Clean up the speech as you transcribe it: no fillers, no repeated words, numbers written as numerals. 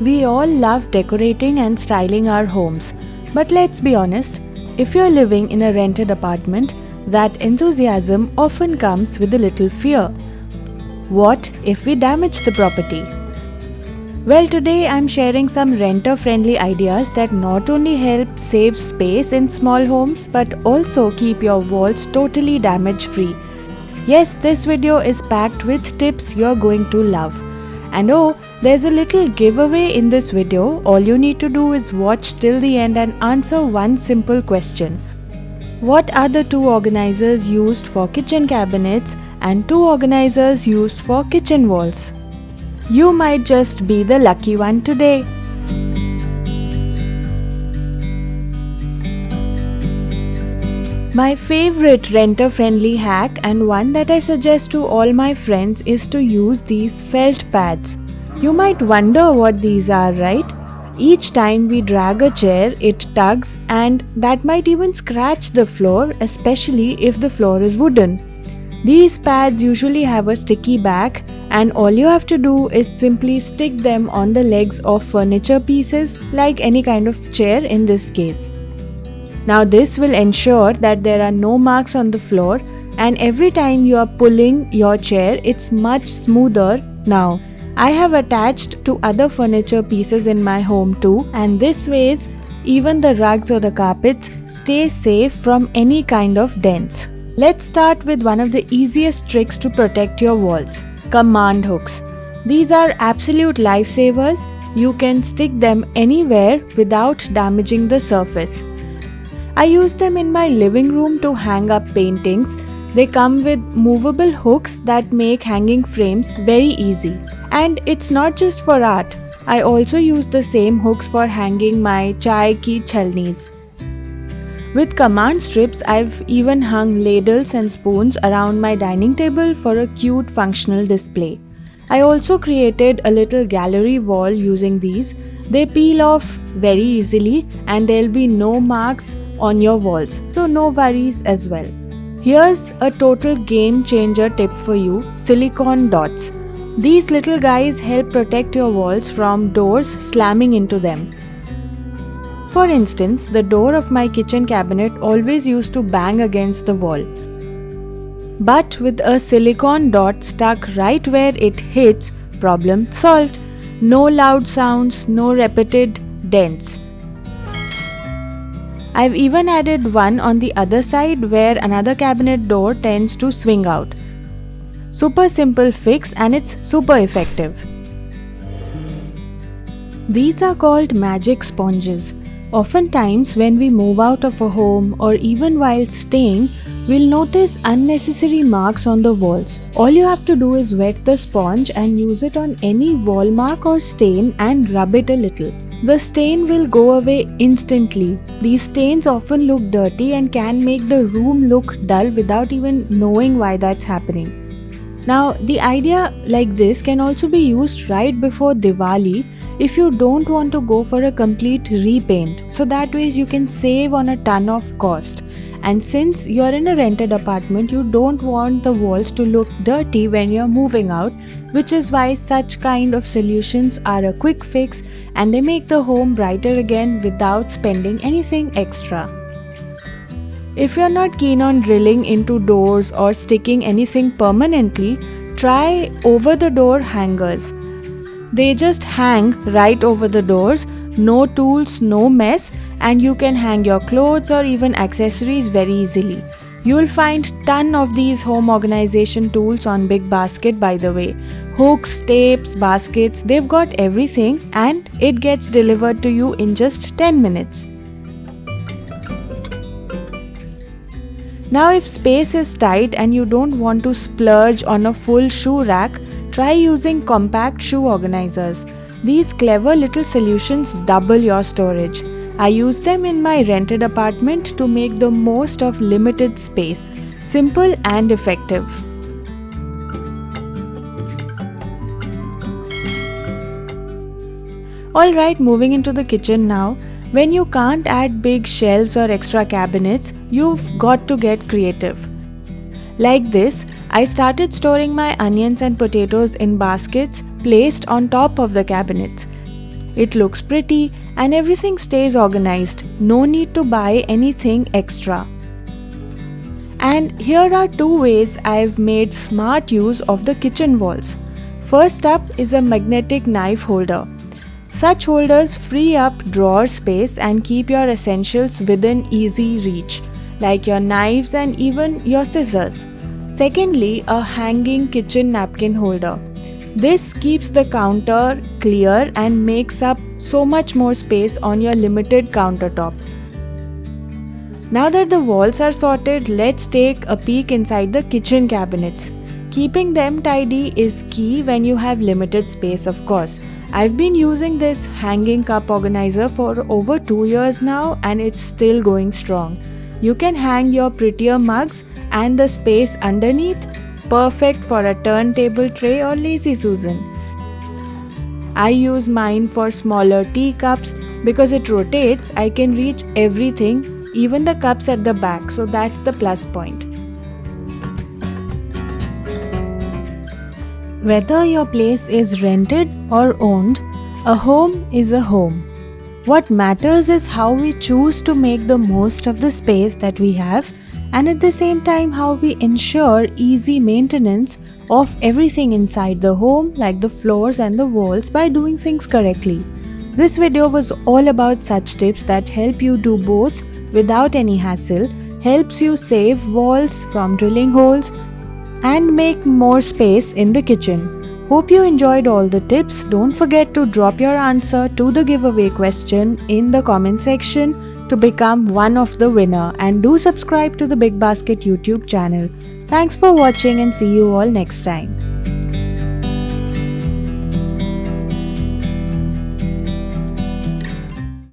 We all love decorating and styling our homes, but let's be honest, if you're living in a rented apartment, that enthusiasm often comes with a little fear. What if we damage the property? Well, today I'm sharing some renter-friendly ideas that not only help save space in small homes but also keep your walls totally damage-free. Yes, this video is packed with tips you're going to love. And oh, there's a little giveaway in this video. All you need to do is watch till the end and answer one simple question. What are the two organizers used for kitchen cabinets and two organizers used for kitchen walls? You might just be the lucky one today. My favorite renter-friendly hack and one that I suggest to all my friends is to use these felt pads. You might wonder what these are, right? Each time we drag a chair, it tugs and that might even scratch the floor, especially if the floor is wooden. These pads usually have a sticky back and all you have to do is simply stick them on the legs of furniture pieces like any kind of chair in this case. Now this will ensure that there are no marks on the floor and every time you are pulling your chair it's much smoother now. I have attached to other furniture pieces in my home too, and this ways even the rugs or the carpets stay safe from any kind of dents. Let's start with one of the easiest tricks to protect your walls. Command hooks. These are absolute lifesavers. You can stick them anywhere without damaging the surface. I use them in my living room to hang up paintings. They come with movable hooks that make hanging frames very easy. And it's not just for art. I also use the same hooks for hanging my chai ki chalnis. With command strips, I've even hung ladles and spoons around my dining table for a cute functional display. I also created a little gallery wall using these. They peel off very easily and there'll be no marks on your walls, so no worries as well. Here's a total game changer tip for you: silicone dots. These little guys help protect your walls from doors slamming into them. For instance, the door of my kitchen cabinet always used to bang against the wall. But with a silicone dot stuck right where it hits, problem solved. No loud sounds, no repeated dents. I've even added one on the other side where another cabinet door tends to swing out. Super simple fix and it's super effective. These are called magic sponges. Oftentimes when we move out of a home or even while staying, we'll notice unnecessary marks on the walls. All you have to do is wet the sponge and use it on any wall mark or stain and rub it a little. The stain will go away instantly. These stains often look dirty and can make the room look dull without even knowing why that's happening. Now, the idea like this can also be used right before Diwali if you don't want to go for a complete repaint. So that ways you can save on a ton of cost. And since you're in a rented apartment, you don't want the walls to look dirty when you're moving out, which is why such kind of solutions are a quick fix and they make the home brighter again without spending anything extra. If you're not keen on drilling into doors or sticking anything permanently, try over-the-door hangers. They just hang right over the doors, no tools, no mess, and you can hang your clothes or even accessories very easily. You'll find ton of these home organization tools on Big Basket, by the way. Hooks, tapes, baskets, they've got everything and it gets delivered to you in just 10 minutes. Now if space is tight and you don't want to splurge on a full shoe rack, try using compact shoe organizers. These clever little solutions double your storage. I use them in my rented apartment to make the most of limited space. Simple and effective. Alright, moving into the kitchen now. When you can't add big shelves or extra cabinets, you've got to get creative. Like this, I started storing my onions and potatoes in baskets placed on top of the cabinets. it looks pretty, and everything stays organized. No need to buy anything extra. And here are two ways I've made smart use of the kitchen walls. First up is a magnetic knife holder. Such holders free up drawer space and keep your essentials within easy reach, like your knives and even your scissors. Secondly, a hanging kitchen napkin holder. This keeps the counter clear and makes up so much more space on your limited countertop. Now that the walls are sorted, let's take a peek inside the kitchen cabinets. Keeping them tidy is key when you have limited space, of course. I've been using this hanging cup organizer for over 2 years now and it's still going strong. You can hang your prettier mugs and the space underneath, perfect for a turntable tray or lazy Susan. I use mine for smaller teacups because it rotates. I can reach everything, even the cups at the back, so that's the plus point. Whether your place is rented or owned, a home is a home. What matters is how we choose to make the most of the space that we have, and at the same time how we ensure easy maintenance of everything inside the home, like the floors and the walls, by doing things correctly. This video was all about such tips that help you do both without any hassle, helps you save walls from drilling holes, and make more space in the kitchen. Hope you enjoyed all the tips. Don't forget to drop your answer to the giveaway question in the comment section to become one of the winner, and do subscribe to the Big Basket YouTube channel. Thanks for watching and see you all next time.